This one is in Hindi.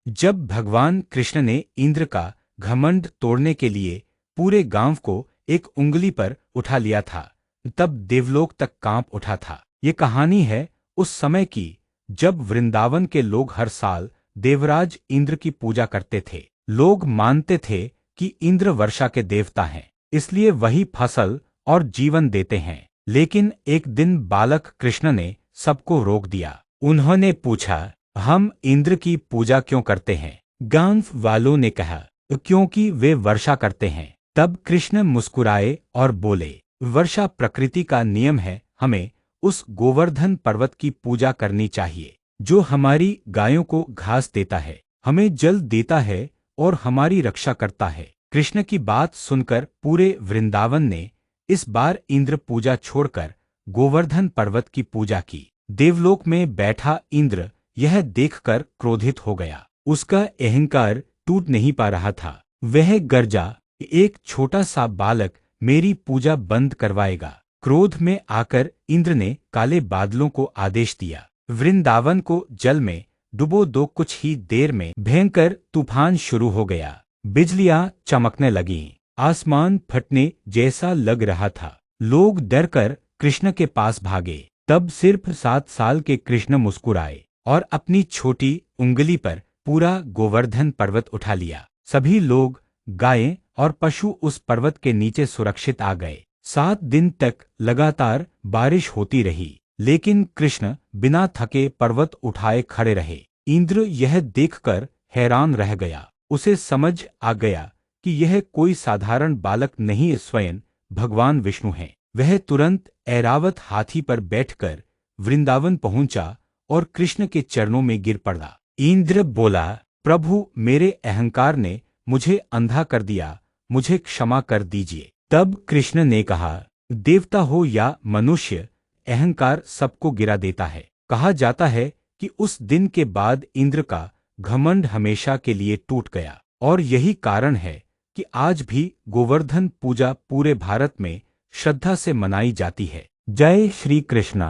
जब भगवान कृष्ण ने इंद्र का घमंड तोड़ने के लिए पूरे गांव को एक उंगली पर उठा लिया था, तब देवलोक तक कांप उठा था। ये कहानी है उस समय की जब वृंदावन के लोग हर साल देवराज इंद्र की पूजा करते थे। लोग मानते थे कि इंद्र वर्षा के देवता हैं, इसलिए वही फसल और जीवन देते हैं। लेकिन एक दिन बालक कृष्ण ने सबको रोक दिया। उन्होंने पूछा, हम इंद्र की पूजा क्यों करते हैं? गांव वालों ने कहा, क्योंकि वे वर्षा करते हैं। तब कृष्ण मुस्कुराए और बोले, वर्षा प्रकृति का नियम है, हमें उस गोवर्धन पर्वत की पूजा करनी चाहिए जो हमारी गायों को घास देता है, हमें जल देता है और हमारी रक्षा करता है। कृष्ण की बात सुनकर पूरे वृंदावन ने इस बार इंद्र पूजा छोड़कर गोवर्धन पर्वत की पूजा की। देवलोक में बैठा इंद्र यह देखकर क्रोधित हो गया। उसका अहंकार टूट नहीं पा रहा था। वह गरजा, एक छोटा सा बालक मेरी पूजा बंद करवाएगा। क्रोध में आकर इंद्र ने काले बादलों को आदेश दिया, वृंदावन को जल में डुबो दो। कुछ ही देर में भयंकर तूफान शुरू हो गया। बिजलियां चमकने लगीं, आसमान फटने जैसा लग रहा था। लोग डरकर कृष्ण के पास भागे। तब सिर्फ 7 साल के कृष्ण मुस्कुराए और अपनी छोटी उंगली पर पूरा गोवर्धन पर्वत उठा लिया। सभी लोग, गायें और पशु उस पर्वत के नीचे सुरक्षित आ गए। 7 दिन तक लगातार बारिश होती रही, लेकिन कृष्ण बिना थके पर्वत उठाए खड़े रहे। इंद्र यह देखकर हैरान रह गया। उसे समझ आ गया कि यह कोई साधारण बालक नहीं, स्वयं भगवान विष्णु हैं। वह तुरंत ऐरावत हाथी पर बैठकर वृंदावन पहुंचा और कृष्ण के चरणों में गिर पड़ा। इंद्र बोला, प्रभु, मेरे अहंकार ने मुझे अंधा कर दिया, मुझे क्षमा कर दीजिए। तब कृष्ण ने कहा, देवता हो या मनुष्य, अहंकार सबको गिरा देता है। कहा जाता है कि उस दिन के बाद इंद्र का घमंड हमेशा के लिए टूट गया। और यही कारण है कि आज भी गोवर्धन पूजा पूरे भारत में श्रद्धा से मनाई जाती है। जय श्री कृष्ण।